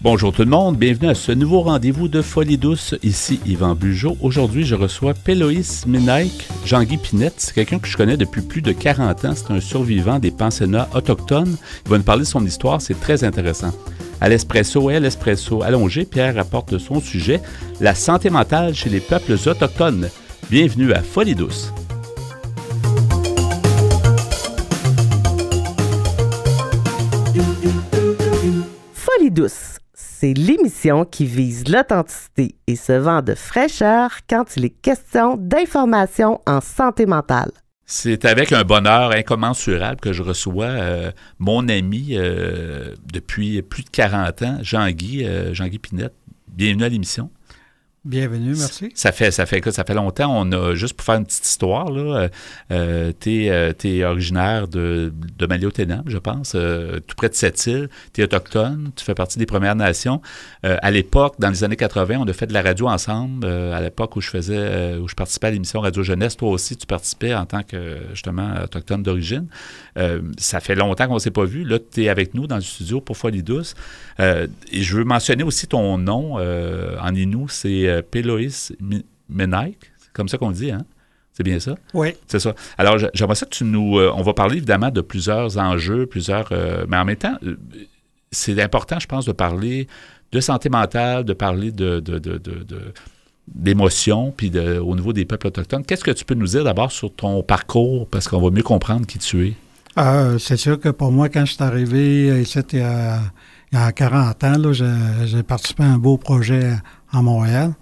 Bonjour tout le monde, bienvenue à ce nouveau rendez-vous de Folie douce. Ici Yvan Bugeaud. Aujourd'hui, je reçois Péloïs Menaik, Jean-Guy Pinette. C'est quelqu'un que je connais depuis plus de 40 ans. C'est un survivant des pensionnats autochtones. Il va nous parler de son histoire, c'est très intéressant. À l'Espresso et à l'Espresso allongé, Pierre rapporte son sujet, la santé mentale chez les peuples autochtones. Bienvenue à Folie douce. Folie douce, c'est l'émission qui vise l'authenticité et se vend de fraîcheur quand il est question d'information en santé mentale. C'est avec un bonheur incommensurable que je reçois mon ami depuis plus de 40 ans, Jean-Guy Pinette. Bienvenue à l'émission. Bienvenue, merci. Ça fait longtemps. On a, juste pour faire une petite histoire, là, t'es originaire de Maliotenam, je pense, tout près de Sept-Îles. T'es autochtone, tu fais partie des Premières Nations. À l'époque, dans les années 80, on a fait de la radio ensemble. À l'époque où je participais à l'émission Radio Jeunesse, toi aussi, tu participais en tant que, justement, autochtone d'origine. Ça fait longtemps qu'on ne s'est pas vu. Là, tu es avec nous dans le studio pour Folie douce. Et je veux mentionner aussi ton nom en Innu, c'est Péloïs Menaik. C'est comme ça qu'on dit, hein? C'est bien ça? Oui. C'est ça. Alors, j'aimerais ça que tu nous... on va parler évidemment de plusieurs enjeux, mais en même temps, c'est important, je pense, de parler de santé mentale, de parler d'émotions, puis au niveau des peuples autochtones. Qu'est-ce que tu peux nous dire d'abord sur ton parcours, parce qu'on va mieux comprendre qui tu es? C'est sûr que pour moi, quand je suis arrivé ici il y a 40 ans, là, j'ai participé à un beau projet à Montréal.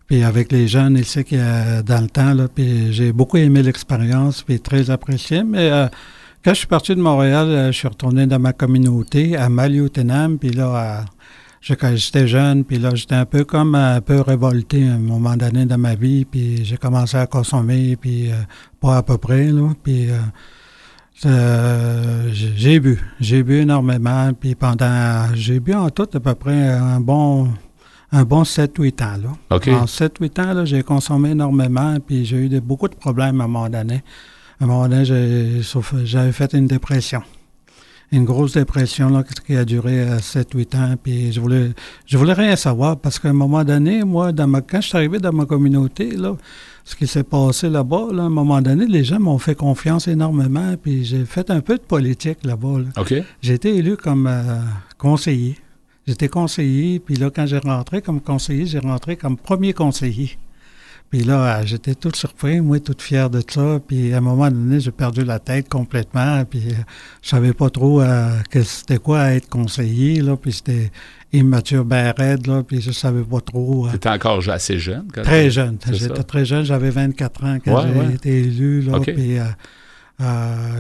Puis avec les jeunes ici dans le temps, là, puis j'ai beaucoup aimé l'expérience, puis très apprécié. Mais quand je suis parti de Montréal, je suis retourné dans ma communauté, à Maliotenam, puis là, j'étais jeune, puis là, j'étais un peu révolté à un moment donné dans ma vie, puis j'ai commencé à consommer, puis pas à peu près, là, puis... j'ai bu énormément, puis j'ai bu en tout à peu près un bon 7-8 ans, là. Okay. En 7-8 ans, là, j'ai consommé énormément, puis j'ai eu beaucoup de problèmes à un moment donné. À un moment donné, j'avais fait une dépression. Une grosse dépression, là, qui a duré 7-8 ans, puis je voulais rien savoir, parce qu'à un moment donné, moi, quand je suis arrivé dans ma communauté, là, ce qui s'est passé là-bas, là, à un moment donné, les gens m'ont fait confiance énormément, puis j'ai fait un peu de politique là-bas. Là. OK. J'ai été élu comme conseiller. J'étais conseiller, puis là, quand j'ai rentré comme conseiller, j'ai rentré comme premier conseiller. Puis là, j'étais tout surpris, moi, tout fier de ça. Puis à un moment donné, j'ai perdu la tête complètement. Puis je savais pas trop que c'était quoi être conseiller, là. Puis c'était immature, ben raide, là. Puis je savais pas trop. Tu étais encore assez jeune? Très jeune. J'étais très jeune. J'avais 24 ans quand j'ai été élu, là. Okay.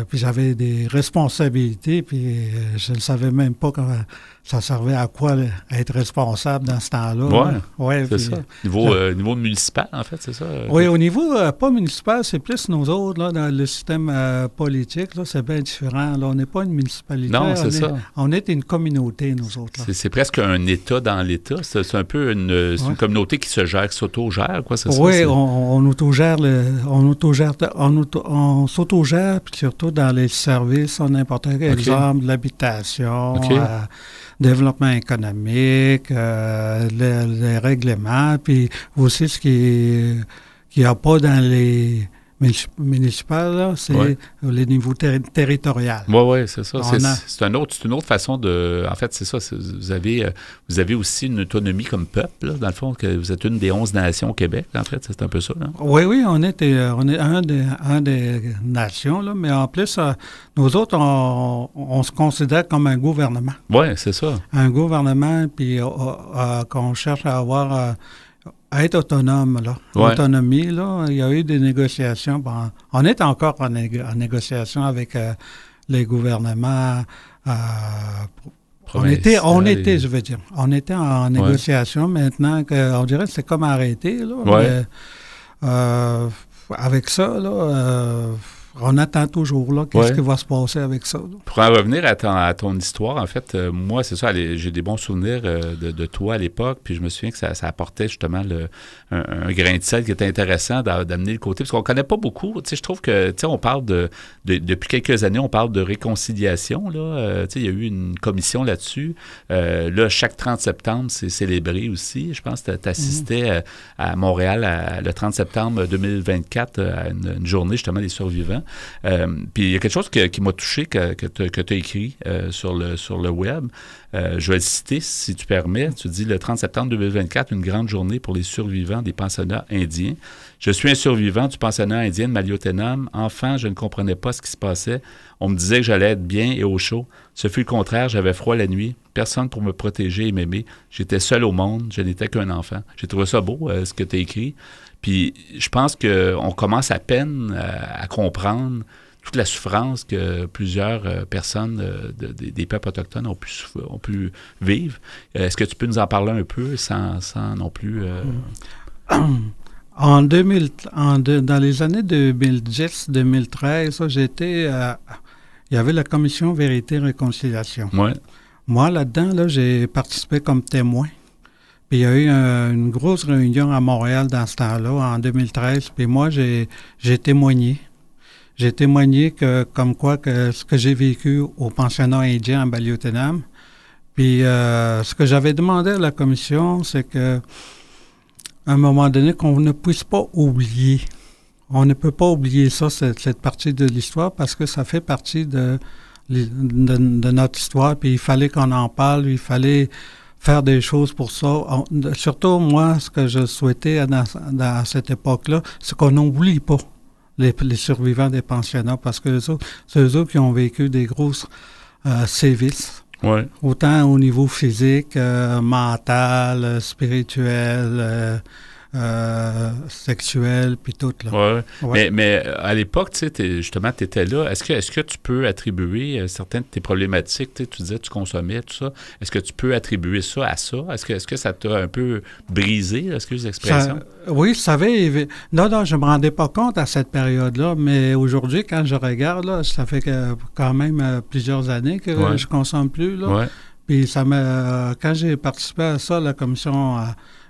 Puis j'avais des responsabilités, puis je ne savais même pas comment ça servait à quoi être responsable dans ce temps-là. Oui, c'est ça. Niveau municipal, en fait, c'est ça? Oui, au niveau pas municipal, c'est plus nous autres, là, dans le système politique, là, c'est bien différent. Là, on n'est pas une municipalité. Non, c'est ça. On est une communauté, nous autres. Là. C'est presque un État dans l'État. C'est un peu une communauté qui se gère, qui s'autogère, quoi, c'est ça? Oui, on autogère, on s'autogère, puis surtout dans les services, n'importe quel exemple, l'habitation, développement économique, les règlements, puis aussi ce qui n'y a pas dans les municipales, là, c'est les niveaux territoriaux. Oui, c'est ça. C'est une autre façon de... En fait, c'est ça. Vous avez aussi une autonomie comme peuple, là, dans le fond, que vous êtes une des 11 nations au Québec, en fait. C'est un peu ça, là. Oui, on est un des nations, là, mais en plus, nous autres, on se considère comme un gouvernement. Oui, c'est ça. Un gouvernement, puis qu'on cherche à avoir... à être autonome, là. Ouais. Autonomie, là. Il y a eu des négociations. Bon, on est encore en négociation avec les gouvernements. On était, je veux dire. On était en négociation. Maintenant, on dirait que c'est comme arrêté, là. Ouais. Mais, avec ça, là, on attend toujours, là, qu'est-ce qui va se passer avec ça. Là. Pour en revenir à ton histoire, en fait, moi, c'est ça, j'ai des bons souvenirs de toi à l'époque, puis je me souviens que ça apportait justement un grain de sel qui était intéressant d'amener le côté, parce qu'on ne connaît pas beaucoup. Tu sais, je trouve que, tu sais, on parle depuis quelques années, on parle de réconciliation, là. Tu sais, il y a eu une commission là-dessus. Là, chaque 30 septembre, c'est célébré aussi. Je pense que tu assistais à Montréal le 30 septembre 2024 à une journée, justement, des survivants. Puis il y a quelque chose qui m'a touché que tu as écrit sur le web. Je vais le citer, si tu permets. Tu dis, le 30 septembre 2024, une grande journée pour les survivants des pensionnats indiens. Je suis un survivant du pensionnat indien de Maliotenam. Enfant, je ne comprenais pas ce qui se passait. On me disait que j'allais être bien et au chaud. Ce fut le contraire, j'avais froid la nuit. Personne pour me protéger et m'aimer. J'étais seul au monde, je n'étais qu'un enfant. J'ai trouvé ça beau, ce que tu as écrit. Puis je pense qu'on commence à peine à comprendre toute la souffrance que plusieurs personnes des peuples autochtones ont pu vivre. Est-ce que tu peux nous en parler un peu sans non plus... Dans les années 2010-2013, il y avait la commission Vérité et Réconciliation. Ouais. Moi, là-dedans, j'ai participé comme témoin. Puis il y a eu une grosse réunion à Montréal dans ce temps-là, en 2013. Puis moi, j'ai témoigné. J'ai témoigné que ce que j'ai vécu au pensionnat indien en Maliotenam. Puis ce que j'avais demandé à la commission, c'est que à un moment donné, qu'on ne puisse pas oublier. On ne peut pas oublier ça, cette partie de l'histoire, parce que ça fait partie de notre histoire. Puis il fallait qu'on en parle, il fallait faire des choses pour ça. Surtout, moi, ce que je souhaitais dans cette époque-là, c'est qu'on n'oublie pas les survivants des pensionnats, parce que c'est eux autres qui ont vécu des grosses sévices. Ouais. Autant au niveau physique, mental, spirituel, sexuel, puis tout. Là. Ouais. Mais à l'époque, tu sais, justement, tu étais là. Est-ce que tu peux attribuer certaines de tes problématiques? Tu disais que tu consommais, tout ça. Est-ce que tu peux attribuer ça à ça? Est-ce que ça t'a un peu brisé, excuse l'expression? Oui, ça avait... Non, je ne me rendais pas compte à cette période-là, mais aujourd'hui, quand je regarde, là, ça fait quand même plusieurs années que je ne consomme plus. Là. Ouais. Puis quand j'ai participé à ça, la commission...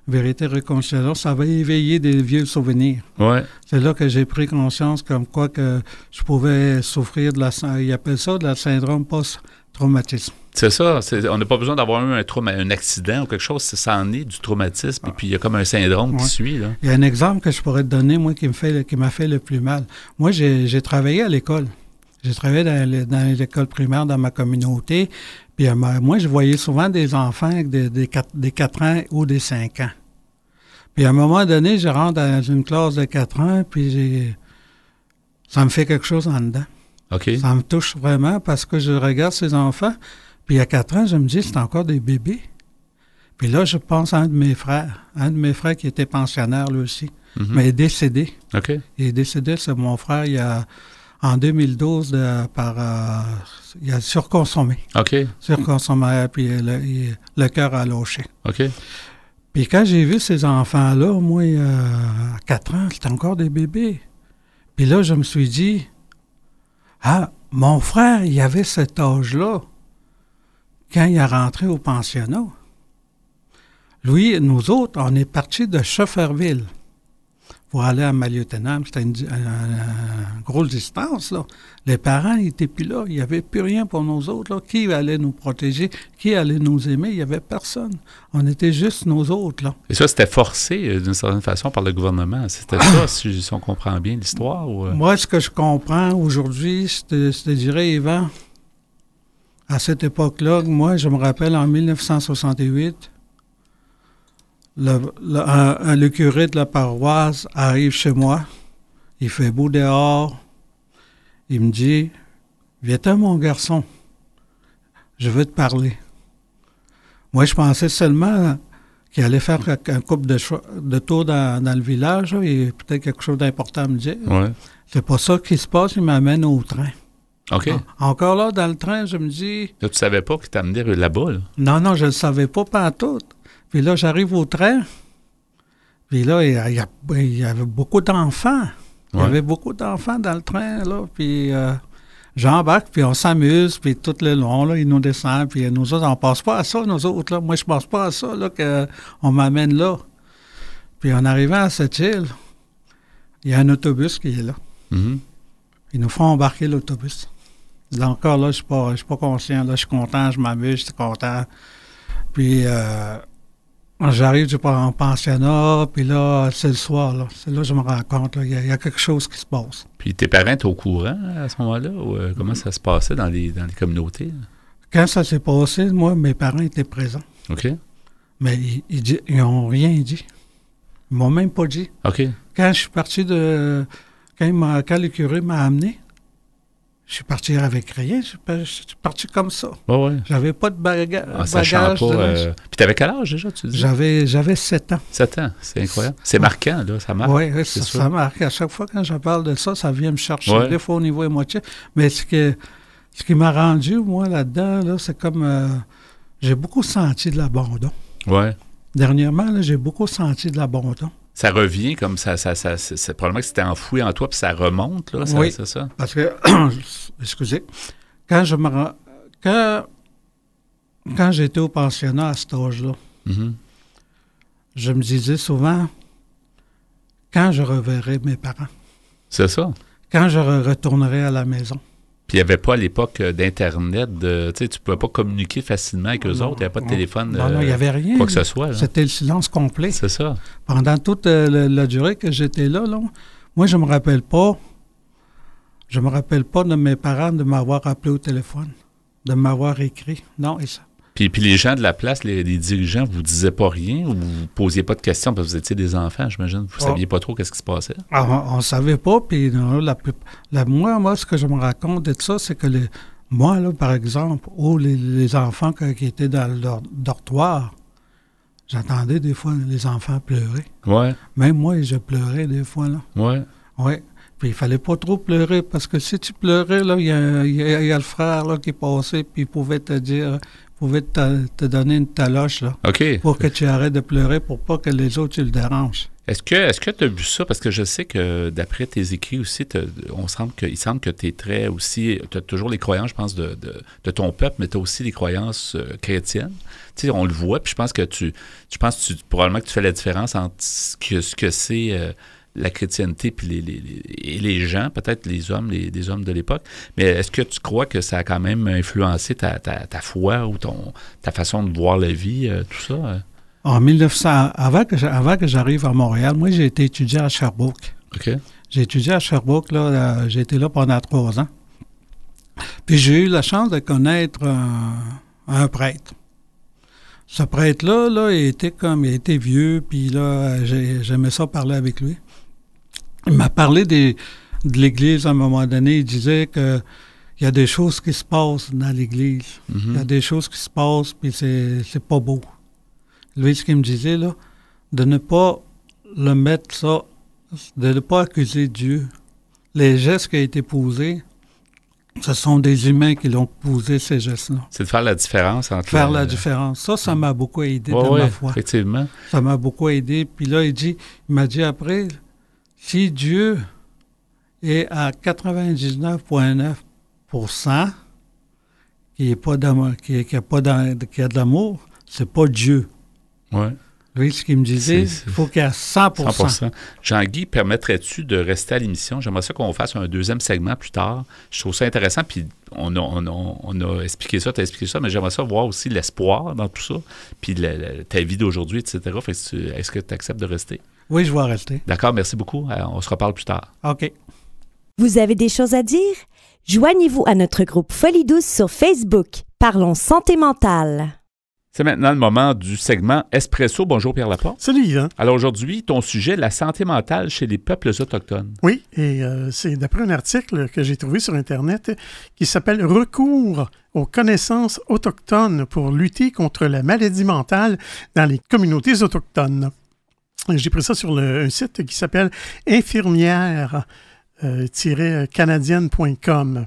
Vérité et Réconciliation, ça va éveiller des vieux souvenirs. Ouais. C'est là que j'ai pris conscience comme quoi que je pouvais souffrir ils appellent ça de la syndrome post-traumatisme. C'est ça. On n'a pas besoin d'avoir eu un accident ou quelque chose. Ça en est du traumatisme. Et puis, il y a comme un syndrome qui suit. Là. Il y a un exemple que je pourrais te donner, moi, qui m'a fait le plus mal. Moi, j'ai travaillé à l'école. J'ai travaillé dans l'école primaire dans ma communauté. Puis moi, je voyais souvent des enfants avec des 4 ans ou des 5 ans. Puis à un moment donné, je rentre dans une classe de 4 ans, puis ça me fait quelque chose en dedans. OK. Ça me touche vraiment parce que je regarde ces enfants, puis à 4 ans, je me dis, c'est encore des bébés. Puis là, je pense à un de mes frères qui était pensionnaire lui aussi, mais il est décédé. OK. Il est décédé, c'est mon frère, en 2012, il a surconsommé. OK. Surconsommé, puis le cœur a lâché. OK. Puis quand j'ai vu ces enfants-là, moi, à 4 ans, c'était encore des bébés. Puis là, je me suis dit, mon frère, il avait cet âge-là quand il est rentré au pensionnat. Lui, nous autres, on est partis de Schefferville pour aller à Maliotenam. C'était une grosse distance, là. Les parents n'étaient plus là. Il n'y avait plus rien pour nous autres, là. Qui allait nous protéger? Qui allait nous aimer? Il n'y avait personne. On était juste nous autres, là. Et ça, c'était forcé, d'une certaine façon, par le gouvernement. C'était ça, si on comprend bien l'histoire? Ou... Moi, ce que je comprends aujourd'hui, je te dirais, Yvan, à cette époque-là, moi, je me rappelle, en 1968, le curé de la paroisse arrive chez moi, il fait beau dehors, il me dit, « Viens-t'en, mon garçon, je veux te parler. » Moi, je pensais seulement qu'il allait faire un couple de tours dans le village, là, et peut-être quelque chose d'important à me dire. Ouais. C'est pas ça qui se passe, il m'amène au train. OK. Encore là, dans le train, je me dis... Là, tu savais pas qu'il t'amenait là-bas, là? Non, je ne le savais pas pantoute. Puis là, j'arrive au train, puis là, il y avait beaucoup d'enfants. Il y avait beaucoup d'enfants dans le train, là, puis j'embarque, puis on s'amuse, puis tout le long, là, ils nous descendent, puis nous autres, on passe pas à ça, nous autres, là. Moi, je passe pas à ça, là, qu'on m'amène là. Puis en arrivant à cette île, il y a un autobus qui est là. Mm-hmm. Ils nous font embarquer l'autobus. Là encore, là, je suis pas conscient, là, je suis content, je m'amuse, je suis content. Puis j'arrive en pensionnat, puis là, c'est le soir, là. C'est là que je me rends compte, il y a quelque chose qui se passe. Puis tes parents étaient au courant à ce moment-là? Ou, comment ça se passait dans les communautés? Quand ça s'est passé, moi, mes parents étaient présents. OK. Mais ils n'ont rien dit. Ils m'ont même pas dit. OK. Quand je suis parti quand le curé m'a amené, je suis parti avec rien. Je suis parti comme ça. Ouais. J'avais pas de bagage. Puis t'avais quel âge déjà, tu dis? J'avais 7 ans. 7 ans, c'est incroyable. C'est marquant, là, ça marque. Oui, ça marque. À chaque fois quand je parle de ça, ça vient me chercher, des fois au niveau émotif. Mais ce qui m'a rendu, moi, là-dedans, là, c'est comme... j'ai beaucoup senti de l'abandon. Oui. Dernièrement, là, j'ai beaucoup senti de l'abandon. Ça revient comme ça c'est probablement que c'était enfoui en toi, puis ça remonte, là, oui, c'est ça? Parce que, excusez, quand j'étais au pensionnat à cet âge-là, je me disais souvent, quand je reverrai mes parents. C'est ça. Quand je retournerai à la maison. Puis il n'y avait pas à l'époque d'Internet, tu ne pouvais pas communiquer facilement avec eux autres, il n'y avait pas de téléphone. Non, il n'y avait rien. Quoi que ce soit. Là. C'était le silence complet. C'est ça. Pendant toute la durée que j'étais là, moi, je me rappelle pas de mes parents de m'avoir appelé au téléphone, de m'avoir écrit. Non, et ça. Puis les gens de la place, les dirigeants, vous disaient pas rien ou vous ne posiez pas de questions parce que vous étiez des enfants, j'imagine. Vous ne saviez pas trop qu'est-ce qui se passait. On ne savait pas. Puis moi, ce que je me raconte de ça, c'est que moi, là, par exemple, les enfants qui étaient dans leur dortoir, j'entendais des fois les enfants pleurer. Ouais. Même moi, je pleurais des fois, là. Ouais. Oui. Puis il fallait pas trop pleurer parce que si tu pleurais, là, il y a le frère là, qui passait puis il pouvait te dire... pouvait te donner une taloche là, pour que tu arrêtes de pleurer pour pas que les autres, tu le déranges. Est-ce que tu as vu ça? Parce que je sais que d'après tes écrits aussi, il semble que tu es très aussi... Tu as toujours les croyances, je pense, de ton peuple, mais tu as aussi les croyances chrétiennes. Tu sais, on le voit, puis je pense que probablement que tu fais la différence entre ce que c'est... la chrétienté puis les gens, peut-être les hommes de l'époque. Mais est-ce que tu crois que ça a quand même influencé ta foi ou ta façon de voir la vie, tout ça? En 1900, avant que j'arrive à Montréal, moi, j'ai été étudiant à Sherbrooke. OK. J'ai étudié à Sherbrooke, là, j'ai été là pendant 3 ans. Puis j'ai eu la chance de connaître un prêtre. Ce prêtre-là, il était vieux, puis là, j'aimais ça parler avec lui. Il m'a parlé de l'Église à un moment donné. Il disait qu'il y a des choses qui se passent dans l'Église. Mm-hmm. Il y a des choses qui se passent, puis c'est pas beau. Lui, ce qu'il me disait, là, de ne pas le mettre ça, de ne pas accuser Dieu. Les gestes qui ont été posés, ce sont des humains qui l'ont posé, ces gestes-là. C'est de faire la différence entre... Faire la différence. Ça m'a beaucoup aidé dans ma foi. Effectivement. Ça m'a beaucoup aidé. Puis là, il m'a dit après... Si Dieu est à 99,9% qui a de l'amour, c'est pas Dieu. Oui. Lui, ce qu'il me disait, il faut qu'il y ait 100%. Jean-Guy, permettrais-tu de rester à l'émission? J'aimerais ça qu'on fasse un deuxième segment plus tard. Je trouve ça intéressant, puis on a expliqué ça, tu as expliqué ça, mais j'aimerais ça voir aussi l'espoir dans tout ça, puis ta vie d'aujourd'hui, etc. Est-ce que tu acceptes de rester? Oui, je vais rester. D'accord, merci beaucoup. On se reparle plus tard. OK. Vous avez des choses à dire? Joignez-vous à notre groupe Folie douce sur Facebook. Parlons santé mentale. C'est maintenant le moment du segment Espresso. Bonjour Pierre Laporte. Salut Yvan. Alors aujourd'hui, ton sujet, la santé mentale chez les peuples autochtones. Oui, et c'est d'après un article que j'ai trouvé sur Internet qui s'appelle « Recours aux connaissances autochtones pour lutter contre la maladie mentale dans les communautés autochtones ». J'ai pris ça sur un site qui s'appelle infirmière-canadienne.com.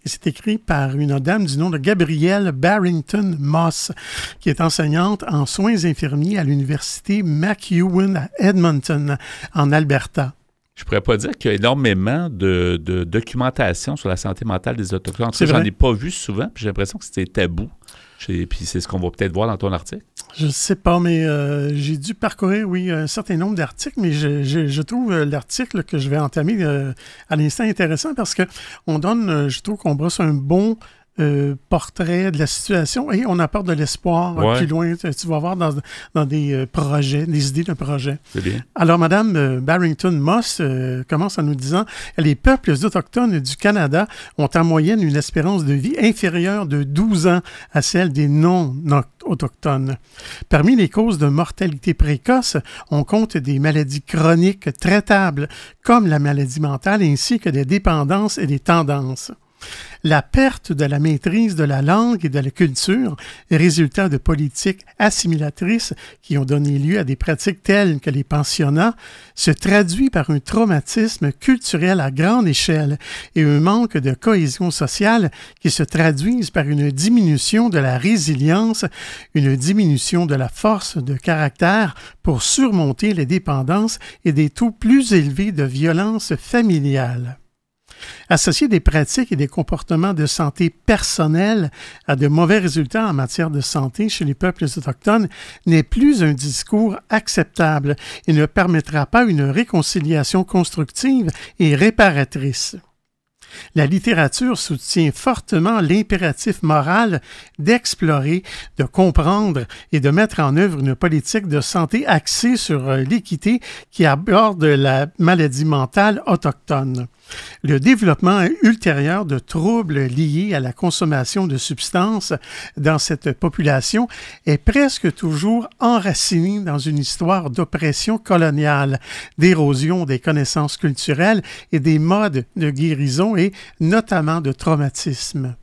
Et c'est écrit par une dame du nom de Gabrielle Barrington Moss, qui est enseignante en soins infirmiers à l'Université MacEwan à Edmonton, en Alberta. Je pourrais pas dire qu'il y a énormément de documentation sur la santé mentale des Autochtones. J'en ai pas vu souvent, puis j'ai l'impression que c'était tabou. Puis c'est ce qu'on va peut-être voir dans ton article. Je sais pas, mais j'ai dû parcourir, oui, un certain nombre d'articles, mais je trouve l'article que je vais entamer à l'instant intéressant parce que on donne, je trouve qu'on brosse un bon portrait de la situation et on apporte de l'espoir plus loin. Tu vas voir dans des projets, des idées de projets. C'est bien. Alors, Mme Barrington Moss commence en nous disant « Les peuples autochtones du Canada ont en moyenne une espérance de vie inférieure de 12 ans à celle des non-autochtones. Parmi les causes de mortalité précoce, on compte des maladies chroniques traitables comme la maladie mentale ainsi que des dépendances et des tendances. » La perte de la maîtrise de la langue et de la culture, résultat de politiques assimilatrices qui ont donné lieu à des pratiques telles que les pensionnats, se traduit par un traumatisme culturel à grande échelle et un manque de cohésion sociale qui se traduisent par une diminution de la résilience, une diminution de la force de caractère pour surmonter les dépendances et des taux plus élevés de violence familiale. Associer des pratiques et des comportements de santé personnels à de mauvais résultats en matière de santé chez les peuples autochtones n'est plus un discours acceptable et ne permettra pas une réconciliation constructive et réparatrice. La littérature soutient fortement l'impératif moral d'explorer, de comprendre et de mettre en œuvre une politique de santé axée sur l'équité qui aborde la maladie mentale autochtone. Le développement ultérieur de troubles liés à la consommation de substances dans cette population est presque toujours enraciné dans une histoire d'oppression coloniale, d'érosion des connaissances culturelles et des modes de guérison et notamment de traumatisme.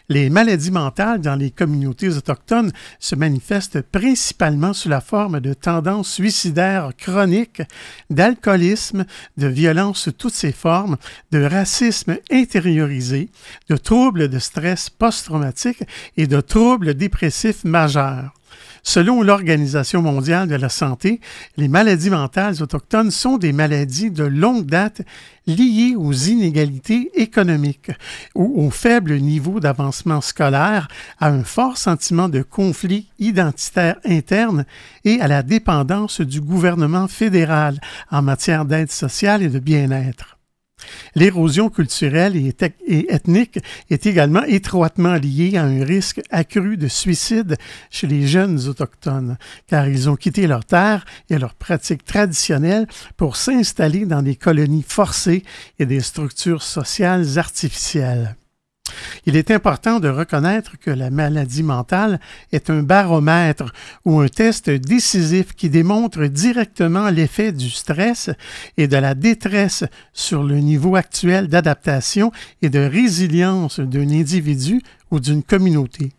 Les maladies mentales dans les communautés autochtones se manifestent principalement sous la forme de tendances suicidaires chroniques, d'alcoolisme, de violence sous toutes ses formes, de racisme intériorisé, de troubles de stress post-traumatique et de troubles dépressifs majeurs. Selon l'Organisation mondiale de la santé, les maladies mentales autochtones sont des maladies de longue date liées aux inégalités économiques ou au faible niveau d'avancement scolaire, à un fort sentiment de conflit identitaire interne et à la dépendance du gouvernement fédéral en matière d'aide sociale et de bien-être. L'érosion culturelle et ethnique est également étroitement liée à un risque accru de suicide chez les jeunes autochtones, car ils ont quitté leur terre et leurs pratiques traditionnelles pour s'installer dans des colonies forcées et des structures sociales artificielles. Il est important de reconnaître que la maladie mentale est un baromètre ou un test décisif qui démontre directement l'effet du stress et de la détresse sur le niveau actuel d'adaptation et de résilience d'un individu ou d'une communauté.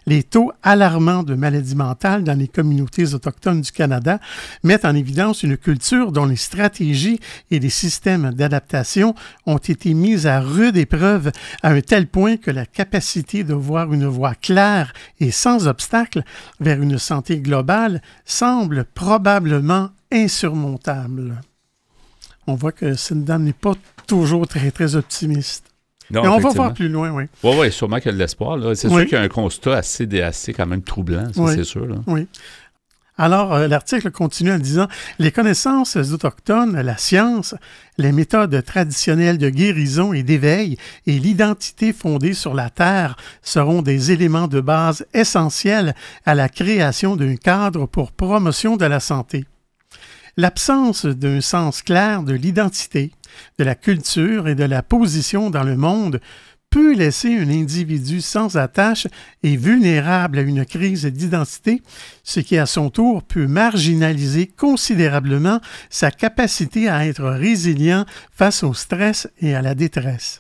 Les taux alarmants de maladies mentales dans les communautés autochtones du Canada mettent en évidence une culture dont les stratégies et les systèmes d'adaptation ont été mis à rude épreuve à un tel point que la capacité de voir une voie claire et sans obstacle vers une santé globale semble probablement insurmontable. On voit que cette dame n'est pas toujours très, très optimiste. Non, mais on va voir plus loin, oui. Oui, sûrement qu'il y a de l'espoir. Là. C'est sûr qu'il y a un constat assez quand même troublant, ça, c'est sûr. Là. Oui. Alors, l'article continue en disant « Les connaissances autochtones, la science, les méthodes traditionnelles de guérison et d'éveil et l'identité fondée sur la terre seront des éléments de base essentiels à la création d'un cadre pour promotion de la santé. L'absence d'un sens clair de l'identité, de la culture et de la position dans le monde peut laisser un individu sans attache et vulnérable à une crise d'identité, ce qui à son tour peut marginaliser considérablement sa capacité à être résilient face au stress et à la détresse.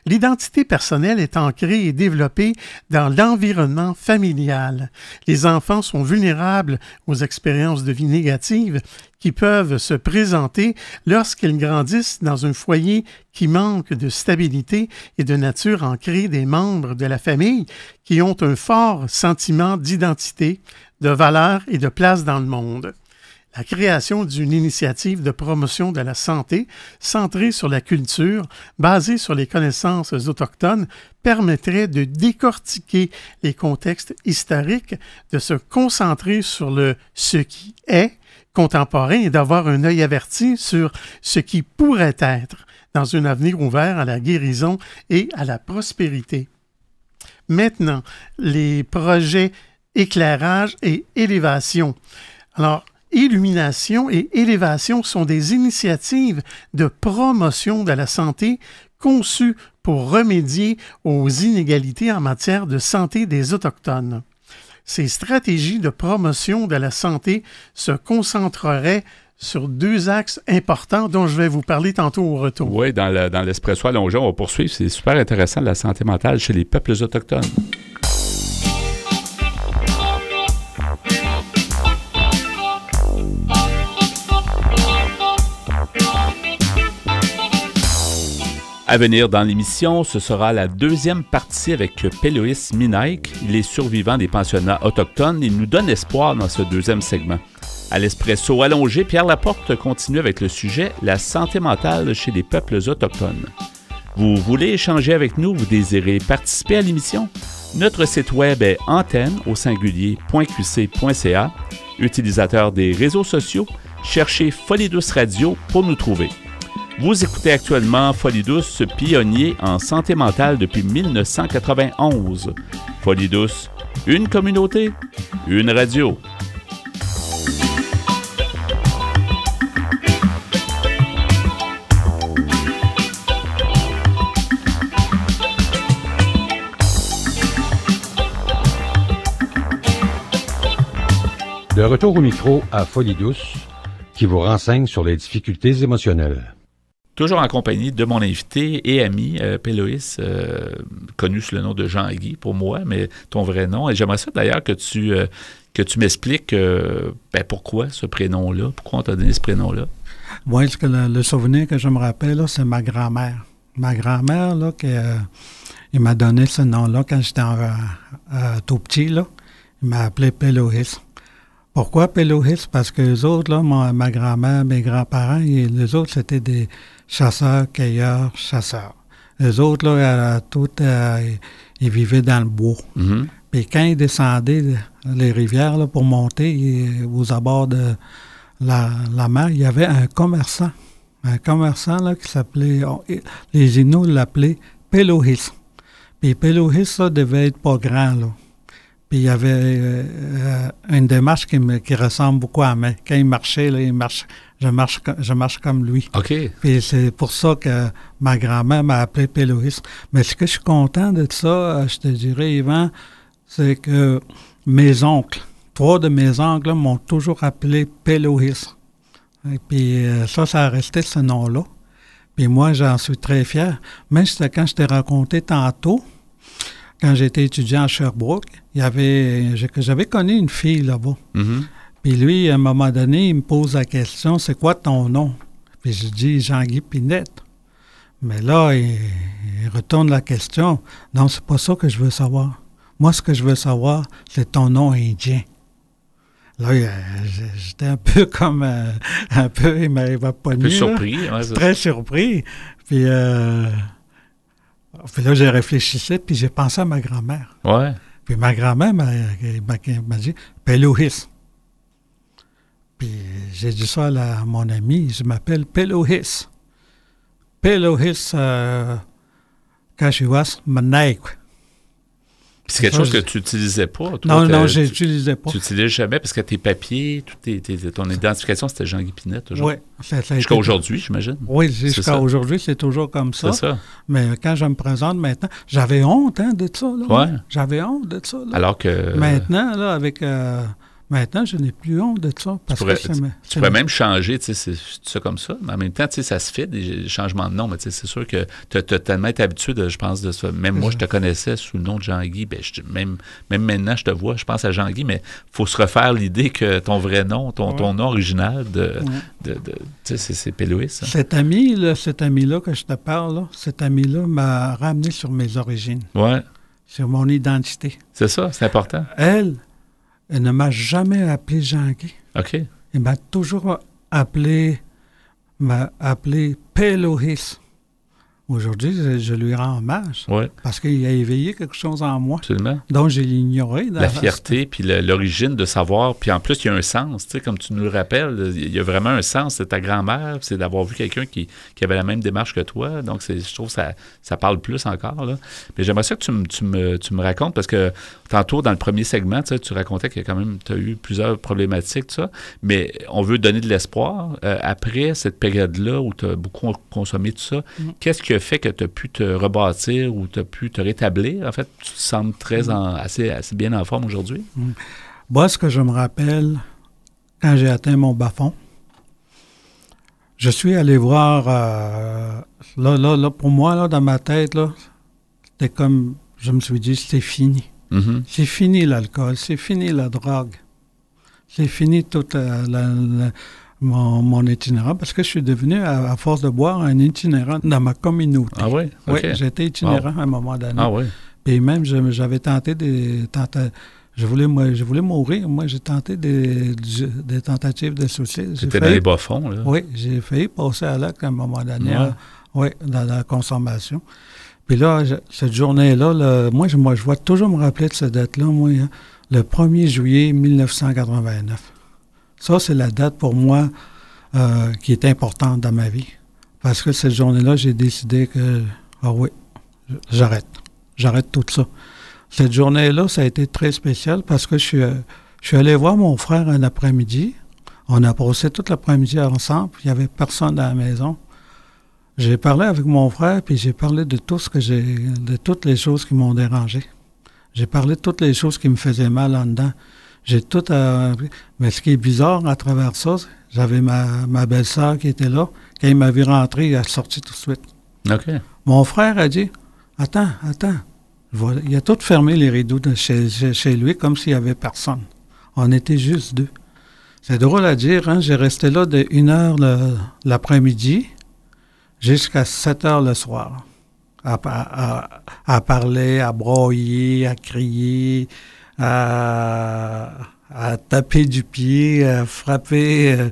L'identité personnelle est ancrée et développée dans l'environnement familial. Les enfants sont vulnérables aux expériences de vie négatives qui peuvent se présenter lorsqu'ils grandissent dans un foyer qui manque de stabilité et de nature ancrée des membres de la famille qui ont un fort sentiment d'identité, de valeur et de place dans le monde. La création d'une initiative de promotion de la santé centrée sur la culture, basée sur les connaissances autochtones, permettrait de décortiquer les contextes historiques, de se concentrer sur ce qui est contemporain et d'avoir un œil averti sur ce qui pourrait être dans un avenir ouvert à la guérison et à la prospérité. Maintenant, les projets éclairage et élévation. Alors, illumination et élévation sont des initiatives de promotion de la santé conçues pour remédier aux inégalités en matière de santé des Autochtones. Ces stratégies de promotion de la santé se concentreraient sur 2 axes importants dont je vais vous parler tantôt au retour. Oui, dans l'Espresso allongé, on va poursuivre. C'est super intéressant, la santé mentale chez les peuples autochtones. À venir dans l'émission, ce sera la 2e partie avec Péloïs Minaik. Il est survivant des pensionnats autochtones. Il nous donne espoir dans ce 2e segment. À l'Espresso allongé, Pierre Laporte continue avec le sujet « La santé mentale chez les peuples autochtones ». Vous voulez échanger avec nous? Vous désirez participer à l'émission? Notre site web est antenne.qc.ca. Utilisateur des réseaux sociaux, cherchez Folie Douce Radio pour nous trouver. Vous écoutez actuellement Folie Douce, pionnier en santé mentale depuis 1991. Folie Douce, une communauté, une radio. De retour au micro à Folie Douce, qui vous renseigne sur les difficultés émotionnelles. Toujours en compagnie de mon invité et ami, Péloïs, connu sous le nom de Jean-Guy pour moi, mais ton vrai nom. Et j'aimerais ça d'ailleurs que tu m'expliques pourquoi ce prénom-là, pourquoi on t'a donné ce prénom-là. Oui, le souvenir que je me rappelle, là, c'est ma grand-mère. Ma grand-mère, là, il m'a donné ce nom-là quand j'étais tout petit, là. Il m'a appelé Péloïs. Pourquoi Péloïs? Parce que les autres, là, ma grand-mère, mes grands-parents, les autres, c'était des chasseurs, cueilleurs, chasseurs. Les autres, là, ils vivaient dans le bois. Mm-hmm. Puis quand ils descendaient les rivières là, pour monter aux abords de la mer, il y avait un commerçant. Un commerçant là, qui s'appelait... les Inuits l'appelaient Péloïs. Puis Péloïs, ça, devait être pas grand, là. Puis il y avait une démarche qui ressemble beaucoup à moi. Quand il marchait, là, je marche comme lui. OK. Puis c'est pour ça que ma grand-mère m'a appelé Péloïs. Mais ce que je suis content de ça, je te dirais, Yvan, c'est que mes oncles, 3 de mes oncles m'ont toujours appelé Péloïs. Et puis ça a resté ce nom-là. Puis moi, j'en suis très fier. Mais quand je t'ai raconté tantôt, quand j'étais étudiant à Sherbrooke, j'avais connu une fille là-bas. Mm-hmm. Puis lui, à un moment donné, il me pose la question, c'est quoi ton nom? Puis je dis Jean-Guy Pinette. Mais là, il retourne la question. Non, c'est pas ça que je veux savoir. Moi, ce que je veux savoir, c'est ton nom indien. Là, j'étais un peu comme... il m'avait pogné. Un peu surpris. Ouais, très surpris. Puis là, j'ai réfléchi, puis j'ai pensé à ma grand-mère. Ouais. Puis ma grand-mère m'a dit « Péloïs ». Puis j'ai dit ça à mon ami, je m'appelle Péloïs. Péloïs Kashiwas Manaik. C'est quelque chose que tu n'utilisais pas? Toi, non, je n'utilisais pas. Tu n'utilisais jamais parce que tes papiers, ton identification, c'était Jean-Guy Pinette toujours? Oui. Jusqu'à aujourd'hui, j'imagine? Oui, jusqu'à aujourd'hui, c'est toujours comme ça. C'est ça. Mais quand je me présente maintenant, j'avais honte de ça. Oui. J'avais honte de ça. Là. Alors que... Maintenant, là, maintenant, je n'ai plus honte de ça. Parce tu pourrais même changer, tu sais, c'est ça comme ça. Mais en même temps, tu sais, ça se fait, des changements de nom. Mais tu sais, c'est sûr que tu as tellement été habitué, je pense, de ça. Même moi, je te connaissais sous le nom de Jean-Guy. Ben, même maintenant, je te vois, je pense à Jean-Guy, mais il faut se refaire l'idée que ton vrai nom, ton nom original, tu sais, c'est Péloïs. Cet ami-là que je te parle, là, cet ami-là m'a ramené sur mes origines. Oui. Sur mon identité. C'est ça, c'est important. Elle ne m'a jamais appelé Jean-Guy. OK. il m'a toujours appelé Pélohis. Aujourd'hui, je lui rends hommage parce qu'il a éveillé quelque chose en moi. Absolument. Donc, j'ai l'ignoré. La fierté, puis l'origine de savoir. Puis en plus, il y a un sens, tu sais, comme tu nous le rappelles, il y a vraiment un sens. C'est ta grand-mère, c'est d'avoir vu quelqu'un qui avait la même démarche que toi. Donc, je trouve que ça parle plus encore. Là. Mais j'aimerais ça que tu me racontes, parce que tantôt, dans le premier segment, tu racontais que quand même, tu as eu plusieurs problématiques, tout ça. Mais on veut donner de l'espoir. Après cette période-là où tu as beaucoup consommé tout ça, qu'est-ce qui a fait que tu as pu te rebâtir ou tu as pu te rétablir? En fait, tu te sembles assez bien en forme aujourd'hui? Moi, ce que je me rappelle, quand j'ai atteint mon bas-fond, je suis allé voir, là, pour moi, là, dans ma tête, là, c'était comme, je me suis dit, c'est fini. Mm-hmm. C'est fini l'alcool, c'est fini la drogue, c'est fini toute mon itinérant, parce que je suis devenu, à force de boire, un itinérant dans ma communauté. Ah oui? Okay. Oui, j'étais itinérant à un moment donné. Ah oui? Et même, j'avais tenté je voulais mourir. Moi, j'ai tenté des tentatives de suicide. C'était dans les bas-fonds, là? Oui, j'ai failli passer à l'acte à un moment donné, dans la consommation. Puis là, cette journée-là, moi, je vais toujours me rappeler de cette date-là, moi, le 1er juillet 1989. Ça, c'est la date pour moi qui est importante dans ma vie. Parce que cette journée-là, j'ai décidé que, j'arrête. J'arrête tout ça. Cette journée-là, ça a été très spécial parce que je suis allé voir mon frère un après-midi. On a passé toute l'après-midi ensemble. Il n'y avait personne dans la maison. J'ai parlé avec mon frère, puis j'ai parlé de de toutes les choses qui m'ont dérangé. J'ai parlé de toutes les choses qui me faisaient mal en dedans. J'ai tout mais ce qui est bizarre à travers ça, j'avais ma belle-sœur qui était là. Quand il m'a vu rentrer, il a sorti tout de suite. OK. Mon frère a dit, attends. Il a tout fermé les rideaux chez lui comme s'il n'y avait personne. On était juste deux. C'est drôle à dire, hein? J'ai resté là de 1h l'après-midi jusqu'à 7h le soir. À parler, à broyer, à crier, à taper du pied, à frapper,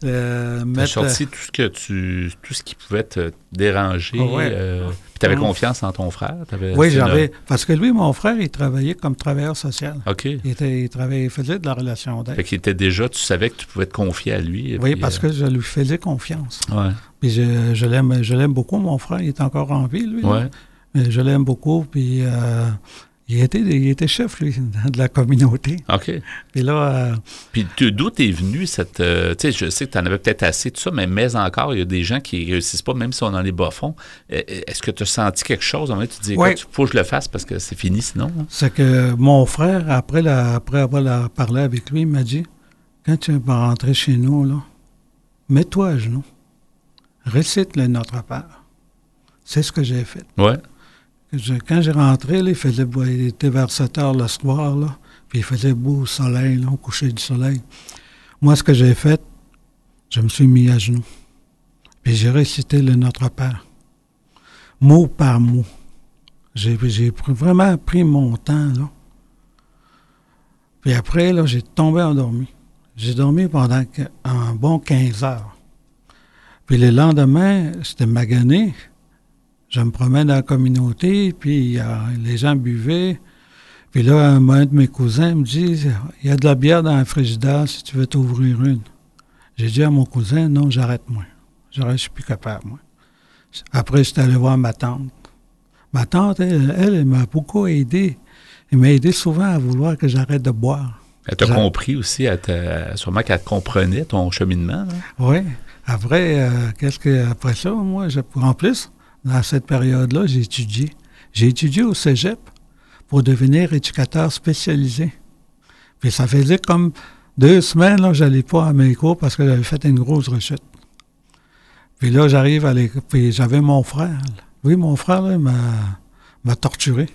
T'as sorti tout ce qui pouvait te déranger. Puis tu avais confiance en ton frère? Oui, j'avais. Parce que lui, mon frère, il travaillait comme travailleur social. OK. Il faisait de la relation d'aide. Fait qu'il était déjà, tu savais que tu pouvais te confier à lui. Oui, parce que je lui faisais confiance. Ouais. Puis je l'aime beaucoup, mon frère. Il est encore en vie, lui. Ouais. Mais je l'aime beaucoup, puis il était chef, lui, de la communauté. OK. Puis là... Puis d'où t'es venu cette... tu sais, je sais que t'en avais peut-être assez, tout ça, mais encore, il y a des gens qui réussissent pas, même si on est dans les bas-fonds. Est-ce que tu as senti quelque chose? En fait, tu te dis, il faut que je le fasse parce que c'est fini sinon. Hein? C'est que mon frère, après avoir parlé avec lui, il m'a dit, quand tu vas rentrer chez nous, là, mets-toi à genoux. Récite le Notre Père. C'est ce que j'ai fait. Ouais. Quand j'ai rentré, là, il était vers 7 heures le soir, là, puis il faisait beau au soleil, là, au coucher du soleil. Moi, ce que j'ai fait, je me suis mis à genoux. Puis j'ai récité le Notre Père, mot par mot. J'ai vraiment pris mon temps, là. Puis après, là, j'ai tombé endormi. J'ai dormi pendant un bon 15 heures. Puis le lendemain, c'était magané. Je me promène dans la communauté, puis les gens buvaient. Puis là, un de mes cousins me dit, il y a de la bière dans la frigidaire si tu veux t'ouvrir une. J'ai dit à mon cousin, non, j'arrête moi. Je suis plus capable, moi. Après, j'étais allé voir ma tante. Ma tante, elle m'a beaucoup aidé. Elle m'a aidé souvent à vouloir que j'arrête de boire. Elle t'a compris aussi, sûrement qu'elle comprenait ton cheminement. Là. Oui. Après, après ça, moi, en plus, dans cette période-là, j'ai étudié. J'ai étudié au cégep pour devenir éducateur spécialisé. Puis ça faisait comme 2 semaines, là, je n'allais pas à mes cours parce que j'avais fait une grosse rechute. Puis là, j'arrive à l'école, puis j'avais mon frère. Là. Oui, mon frère, là, m'a torturé.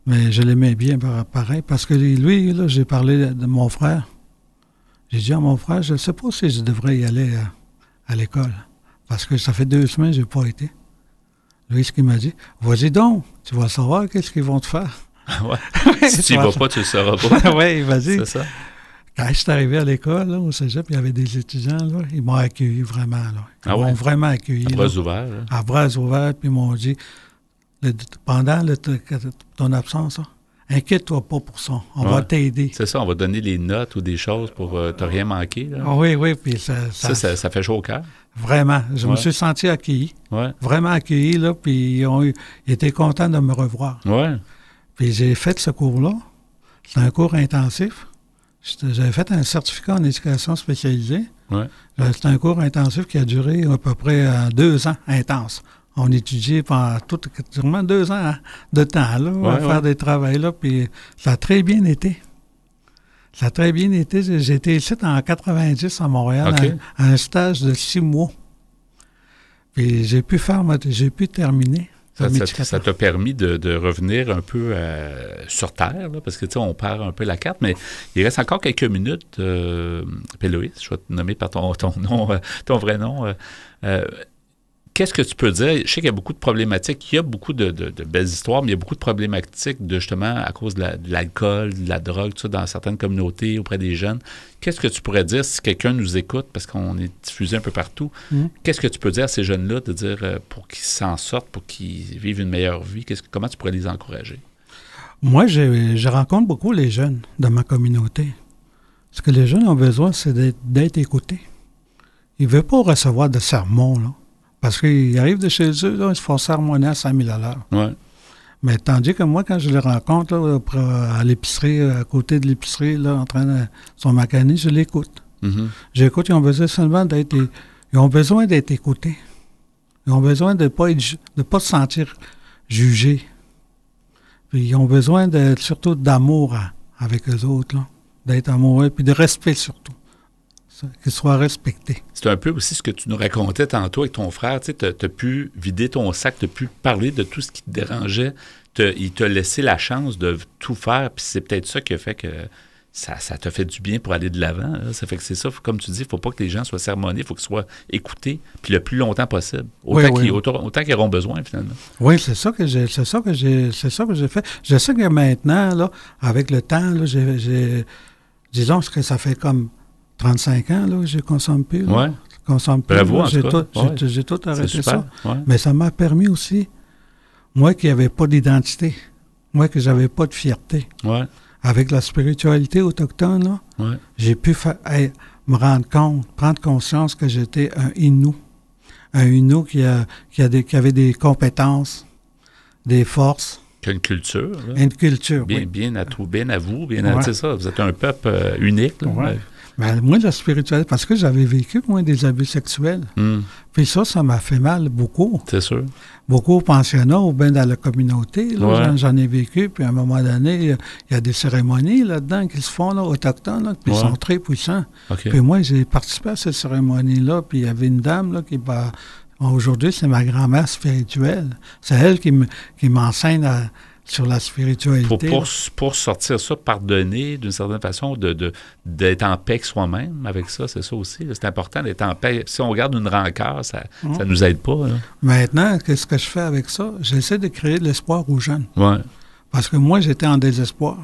Mais je l'aimais bien pareil, parce que lui, là, j'ai parlé de mon frère. J'ai dit à mon frère, je ne sais pas si je devrais y aller à l'école, parce que ça fait 2 semaines que je n'ai pas été. Lui, ce qu'il m'a dit, vas-y donc, tu vas savoir qu'est-ce qu'ils vont te faire. Ouais. Si tu n'y vas pas, tu ne le sauras pas. Oui, vas-y. C'est ça. Quand je suis arrivé à l'école, là, au cégep, il y avait des étudiants, là, ils m'ont accueilli vraiment. Là. Ils m'ont vraiment accueilli. À bras ouverts. Là. À bras ouverts, puis ils m'ont dit, pendant ton absence, là, inquiète-toi pas pour ça. On va t'aider. C'est ça, on va donner les notes ou des choses pour t'as rien manqué. Là. Oui, puis ça fait chaud au cœur. Vraiment. Je me suis senti accueilli. Ouais. Vraiment accueilli, là, puis ils étaient contents de me revoir. Ouais. Puis j'ai fait ce cours-là. C'est un cours intensif. J'avais fait un certificat en éducation spécialisée. Ouais. C'est un cours intensif qui a duré à peu près 2 ans intense. On étudiait pendant sûrement 2 ans de temps là, à faire des travaux là, puis ça a très bien été. Ça a très bien été. J'étais ici en 90 à Montréal, à un stage de 6 mois. Puis j'ai pu terminer. Ça t'a permis de revenir un peu sur Terre, là, parce que, tu sais, on perd un peu la carte, mais il reste encore quelques minutes. Péloïs, je vais te nommer par ton nom, ton vrai nom. Qu'est-ce que tu peux dire? Je sais qu'il y a beaucoup de problématiques. Il y a beaucoup de belles histoires, mais il y a beaucoup de problématiques justement à cause de l'alcool, de la drogue, tout ça, dans certaines communautés, auprès des jeunes. Qu'est-ce que tu pourrais dire si quelqu'un nous écoute, parce qu'on est diffusé un peu partout, qu'est-ce que tu peux dire à ces jeunes-là, de dire pour qu'ils s'en sortent, pour qu'ils vivent une meilleure vie? Comment tu pourrais les encourager? Moi, je rencontre beaucoup les jeunes de ma communauté. Ce que les jeunes ont besoin, c'est d'être écoutés. Ils ne veulent pas recevoir de sermons, là. Parce qu'ils arrivent de chez eux, là, ils se font sermonner à 5 000 $. Ouais. Mais tandis que moi, quand je les rencontre là, à l'épicerie, à côté de l'épicerie, là, en train de son macaner, je l'écoute. Mm-hmm. J'écoute, ils ont besoin seulement d'être écoutés. Ils ont besoin de ne pas se sentir jugés. Puis ils ont besoin surtout d'amour avec eux autres, là, d'être amoureux, puis de respect surtout. Qu'ils soient respectés. C'est un peu aussi ce que tu nous racontais tantôt avec ton frère. Tu sais, t'as pu vider ton sac, t'as pu parler de tout ce qui te dérangeait. Il t'a laissé la chance de tout faire, puis c'est peut-être ça qui a fait que ça t'a fait du bien pour aller de l'avant. Là. Ça fait que c'est ça, comme tu dis, il ne faut pas que les gens soient sermonnés, il faut qu'ils soient écoutés, puis le plus longtemps possible. Autant qu'ils auront besoin, finalement. Oui, c'est ça que j'ai fait. Je sais que maintenant, là, avec le temps, là, disons que ça fait comme 35 ans là, que je ne consomme plus. Là. Ouais. Consomme plus. Bravo, j'ai tout arrêté ça. Ouais. Mais ça m'a permis aussi, moi qui n'avais pas d'identité, moi que j'avais pas de fierté, avec la spiritualité autochtone, là, j'ai pu me rendre compte, prendre conscience que j'étais un Innu. Un Innu qui avait des compétences, des forces. Qui a une culture. Là. Une culture, bien à vous. C'est ça, vous êtes un peuple unique. Là, Ben, moi, la spiritualité, parce que j'avais vécu, moi, des abus sexuels. Puis ça m'a fait mal beaucoup. C'est sûr. Beaucoup au pensionnat ou bien dans la communauté. Là, j'en ai vécu, puis à un moment donné, il y a des cérémonies là-dedans qui se font, là, autochtones, là, puis ils sont très puissants. Okay. Puis moi, j'ai participé à ces cérémonies-là, puis il y avait une dame là, qui, aujourd'hui, c'est ma grand-mère spirituelle. C'est elle qui m'enseigne sur la spiritualité. Pour sortir ça, pardonner d'une certaine façon, d'être en paix avec soi-même avec ça, c'est ça aussi. Là. C'est important d'être en paix. Si on regarde une rancœur, ça ne nous aide pas. Là. Maintenant, qu'est-ce que je fais avec ça? J'essaie de créer de l'espoir aux jeunes. Ouais. Parce que moi, j'étais en désespoir.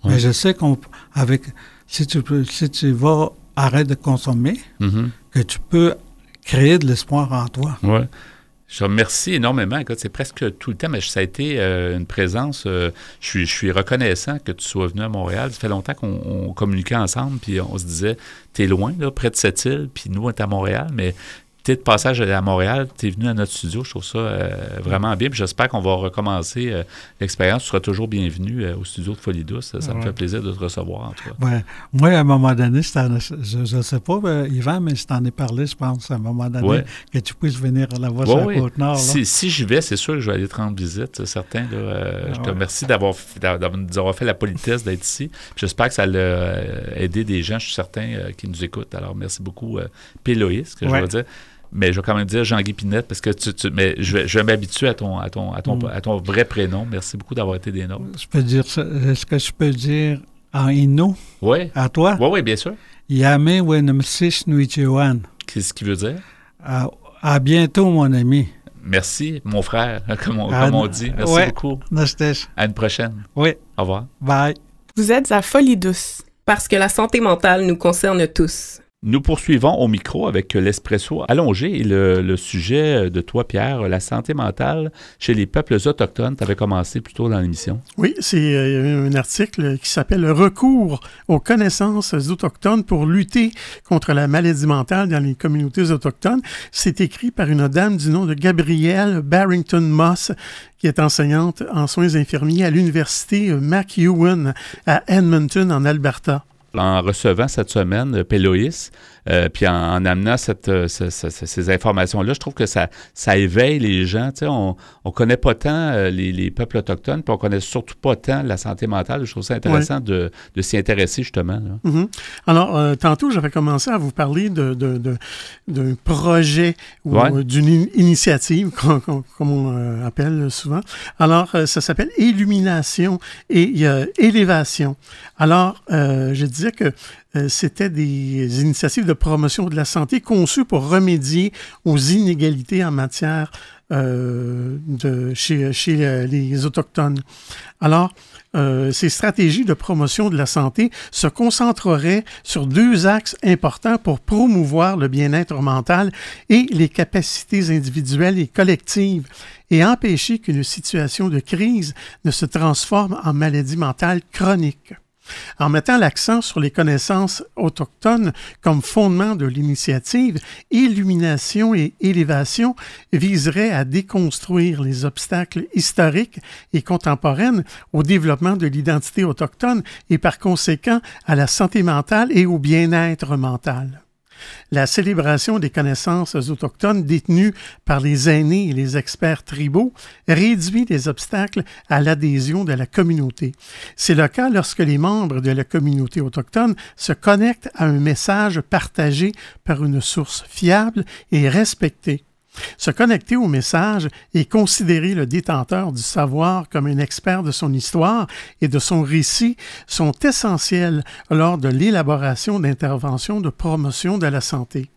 Ouais. Mais je sais si tu vas arrêter de consommer, que tu peux créer de l'espoir en toi. Ouais. Je te remercie énormément. Écoute, c'est presque tout le temps, mais ça a été une présence. Je suis reconnaissant que tu sois venu à Montréal. Ça fait longtemps qu'on communiquait ensemble, puis on se disait, t'es loin, là, près de cette île, puis nous, on est à Montréal, mais t'es de passage à Montréal, t'es venu à notre studio. Je trouve ça vraiment bien, puis j'espère qu'on va recommencer l'expérience. Tu seras toujours bienvenu au studio de Folie Douce. Ça me fait plaisir de te recevoir, en tout cas. Ouais. Moi, à un moment donné, je ne sais pas, Yvan, mais je t'en ai parlé, je pense, à un moment donné, que tu puisses venir là-bas sur la Côte-Nord. Si j'y vais, c'est sûr que je vais aller te rendre visite, c'est certain. Là, je te remercie d'avoir fait la politesse d'être ici. J'espère que ça a aidé des gens, je suis certain, qui nous écoutent. Alors, merci beaucoup, Péloïs, que je vais dire. Mais je vais quand même dire Jean-Guy Pinette, parce que mais je vais m'habituer à ton vrai prénom. Merci beaucoup d'avoir été des nôtres. Je peux dire ça. Est-ce que je peux dire en Innu? Oui. À toi? Oui, bien sûr. Yame Wenmsish Nuichewan. Qu'est-ce qu'il veut dire? À bientôt, mon ami. Merci, mon frère, comme on dit. Merci beaucoup. À une prochaine. Oui. Au revoir. Bye. Vous êtes à Folie Douce. Parce que la santé mentale nous concerne tous. Nous poursuivons au micro avec l'Espresso allongé et le sujet de toi, Pierre, la santé mentale chez les peuples autochtones. Tu avais commencé plus tôt dans l'émission. Oui, c'est un article qui s'appelle « Recours aux connaissances autochtones pour lutter contre la maladie mentale dans les communautés autochtones ». C'est écrit par une dame du nom de Gabrielle Barrington Moss, qui est enseignante en soins infirmiers à l'université MacEwan à Edmonton, en Alberta. En recevant cette semaine Péloïs, puis en amenant ces informations-là, je trouve que ça éveille les gens. Tu sais, on connaît pas tant les peuples autochtones, puis on connaît surtout pas tant la santé mentale. Je trouve ça intéressant de s'y intéresser, justement. Mm-hmm. Alors, tantôt, j'avais commencé à vous parler d'un projet ou d'une initiative, comme on appelle souvent. Alors, ça s'appelle Illumination et Élévation. Alors, je disais que c'était des initiatives de promotion de la santé conçues pour remédier aux inégalités en matière chez les Autochtones. Alors, ces stratégies de promotion de la santé se concentreraient sur 2 axes importants pour promouvoir le bien-être mental et les capacités individuelles et collectives et empêcher qu'une situation de crise ne se transforme en maladie mentale chronique. En mettant l'accent sur les connaissances autochtones comme fondement de l'initiative, Illumination et Élévation viserait à déconstruire les obstacles historiques et contemporains au développement de l'identité autochtone et par conséquent à la santé mentale et au bien-être mental. La célébration des connaissances autochtones détenues par les aînés et les experts tribaux réduit les obstacles à l'adhésion de la communauté. C'est le cas lorsque les membres de la communauté autochtone se connectent à un message partagé par une source fiable et respectée. Se connecter au message et considérer le détenteur du savoir comme un expert de son histoire et de son récit sont essentiels lors de l'élaboration d'interventions de promotion de la santé.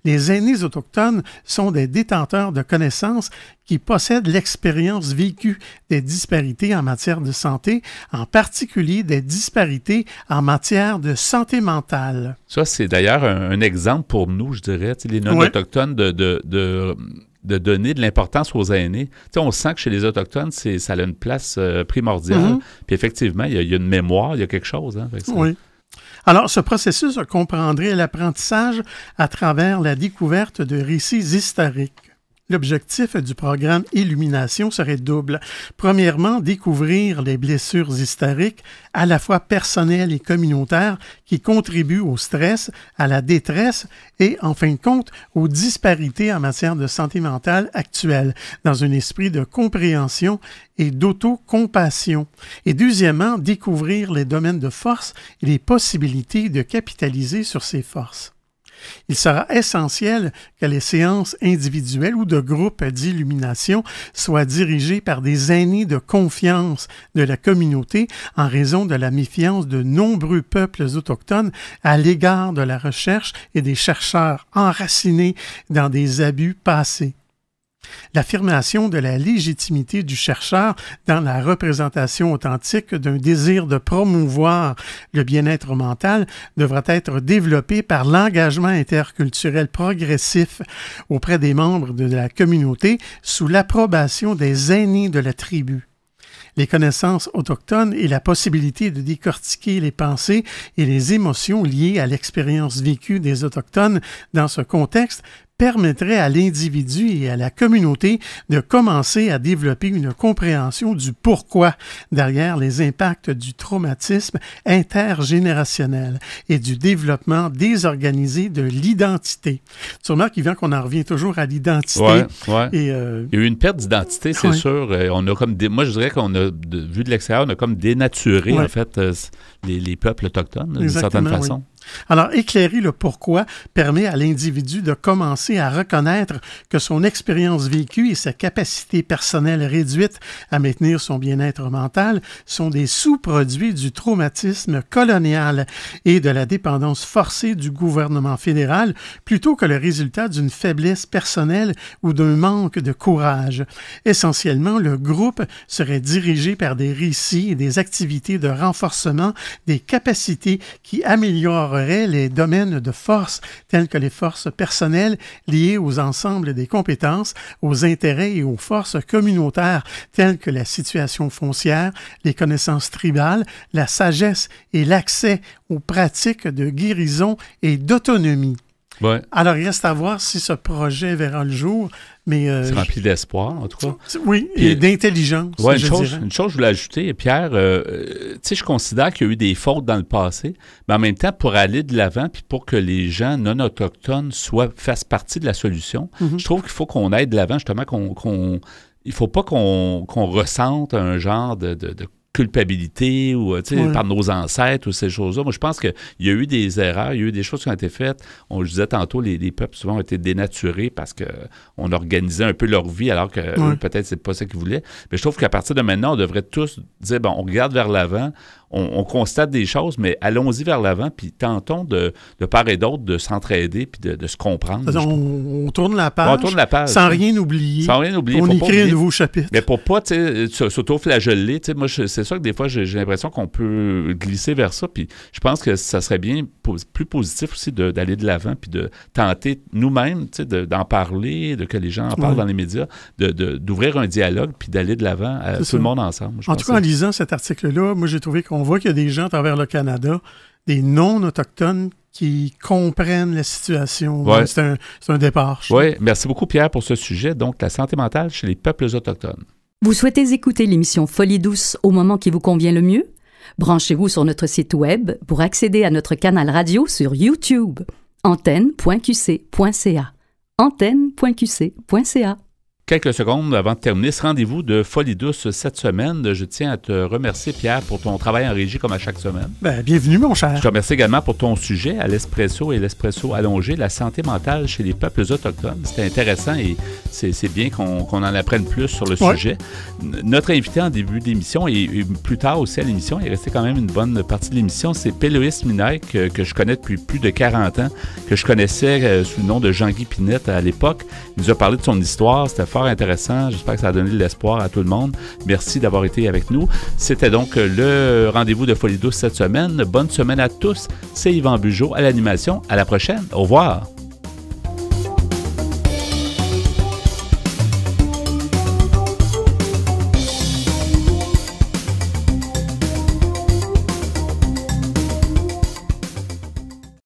Les aînés autochtones sont des détenteurs de connaissances qui possèdent l'expérience vécue des disparités en matière de santé, en particulier des disparités en matière de santé mentale. Ça, c'est d'ailleurs un exemple pour nous, je dirais, les non-autochtones, de donner de l'importance aux aînés. T'sais, on sent que chez les Autochtones, ça a une place primordiale. Mm-hmm. Puis effectivement, il y a une mémoire, il y a quelque chose. Hein, oui. Alors, ce processus comprendrait l'apprentissage à travers la découverte de récits historiques. L'objectif du programme Illumination serait double. Premièrement, découvrir les blessures historiques, à la fois personnelles et communautaires, qui contribuent au stress, à la détresse et, en fin de compte, aux disparités en matière de santé mentale actuelle, dans un esprit de compréhension et d'autocompassion. Et deuxièmement, découvrir les domaines de force et les possibilités de capitaliser sur ces forces. Il sera essentiel que les séances individuelles ou de groupes d'illumination soient dirigées par des aînés de confiance de la communauté en raison de la méfiance de nombreux peuples autochtones à l'égard de la recherche et des chercheurs enracinés dans des abus passés. L'affirmation de la légitimité du chercheur dans la représentation authentique d'un désir de promouvoir le bien-être mental devra être développée par l'engagement interculturel progressif auprès des membres de la communauté sous l'approbation des aînés de la tribu. Les connaissances autochtones et la possibilité de décortiquer les pensées et les émotions liées à l'expérience vécue des Autochtones dans ce contexte permettrait à l'individu et à la communauté de commencer à développer une compréhension du pourquoi derrière les impacts du traumatisme intergénérationnel et du développement désorganisé de l'identité. Tu remarques, Yvan, qu'on en revient toujours à l'identité. Ouais. Et, il y a eu une perte d'identité, c'est sûr. On a comme moi, je dirais qu'on a, vu de l'extérieur, on a comme dénaturé, en fait, les peuples autochtones, d'une certaine façon. Alors, éclairer le pourquoi permet à l'individu de commencer à reconnaître que son expérience vécue et sa capacité personnelle réduite à maintenir son bien-être mental sont des sous-produits du traumatisme colonial et de la dépendance forcée du gouvernement fédéral plutôt que le résultat d'une faiblesse personnelle ou d'un manque de courage. Essentiellement, le groupe serait dirigé par des récits et des activités de renforcement des capacités qui amélioreraient les domaines de force tels que les forces personnelles liées aux ensembles des compétences, aux intérêts et aux forces communautaires telles que la situation foncière, les connaissances tribales, la sagesse et l'accès aux pratiques de guérison et d'autonomie. Ouais. Alors, il reste à voir si ce projet verra le jour, mais... c'est rempli d'espoir, en tout cas. Oui, et d'intelligence, ouais, je dirais. Une chose, je voulais ajouter, Pierre, tu sais, je considère qu'il y a eu des fautes dans le passé, mais en même temps, pour aller de l'avant, puis pour que les gens non autochtones fassent partie de la solution, je trouve qu'il faut qu'on aille de l'avant, justement, il ne faut pas qu'on ressente un genre de culpabilité ou par nos ancêtres ou ces choses-là. Moi, je pense qu'il y a eu des erreurs, il y a eu des choses qui ont été faites. Je disais tantôt, les peuples souvent ont été dénaturés parce qu'on organisait un peu leur vie alors que eux, peut-être c'est pas ça qu'ils voulaient. Mais je trouve qu'à partir de maintenant, on devrait tous dire, bon, on regarde vers l'avant, on constate des choses, mais allons-y vers l'avant, puis tentons de part et d'autre de s'entraider puis de se comprendre. On tourne la page, on tourne la page sans rien oublier. Sans rien oublier. On écrit un nouveau chapitre. Mais pour pas s'auto-flageller, moi, c'est ça que des fois, j'ai l'impression qu'on peut glisser vers ça, puis je pense que ça serait bien plus positif aussi d'aller de l'avant, puis de tenter nous-mêmes d'en parler, que les gens en parlent dans les médias, d'ouvrir un dialogue, puis d'aller de l'avant, tout le monde ensemble. En tout cas, en lisant cet article-là, moi, j'ai trouvé qu'on voit qu'il y a des gens à travers le Canada, des non-autochtones qui comprennent la situation. Ouais. C'est un départ. Oui, merci beaucoup, Pierre, pour ce sujet. Donc, la santé mentale chez les peuples autochtones. Vous souhaitez écouter l'émission Folie douce au moment qui vous convient le mieux? Branchez-vous sur notre site web pour accéder à notre canal radio sur YouTube. antenne.qc.ca. antenne.qc.ca. Quelques secondes avant de terminer ce rendez-vous de Folie douce cette semaine. Je tiens à te remercier, Pierre, pour ton travail en régie comme à chaque semaine. Bienvenue, mon cher. Je te remercie également pour ton sujet à l'espresso et l'espresso allongé, la santé mentale chez les peuples autochtones. C'était intéressant et c'est bien qu'on en apprenne plus sur le sujet. Notre invité en début d'émission et plus tard aussi à l'émission, il est resté quand même une bonne partie de l'émission, c'est Péloïs Minaille que je connais depuis plus de 40 ans, que je connaissais sous le nom de Jean-Guy Pinette à l'époque. Il nous a parlé de son histoire, c'était fort intéressant. J'espère que ça a donné de l'espoir à tout le monde. Merci d'avoir été avec nous. C'était donc le rendez-vous de Folie douce cette semaine. Bonne semaine à tous. C'est Yvan Bugeaud à l'animation. À la prochaine. Au revoir.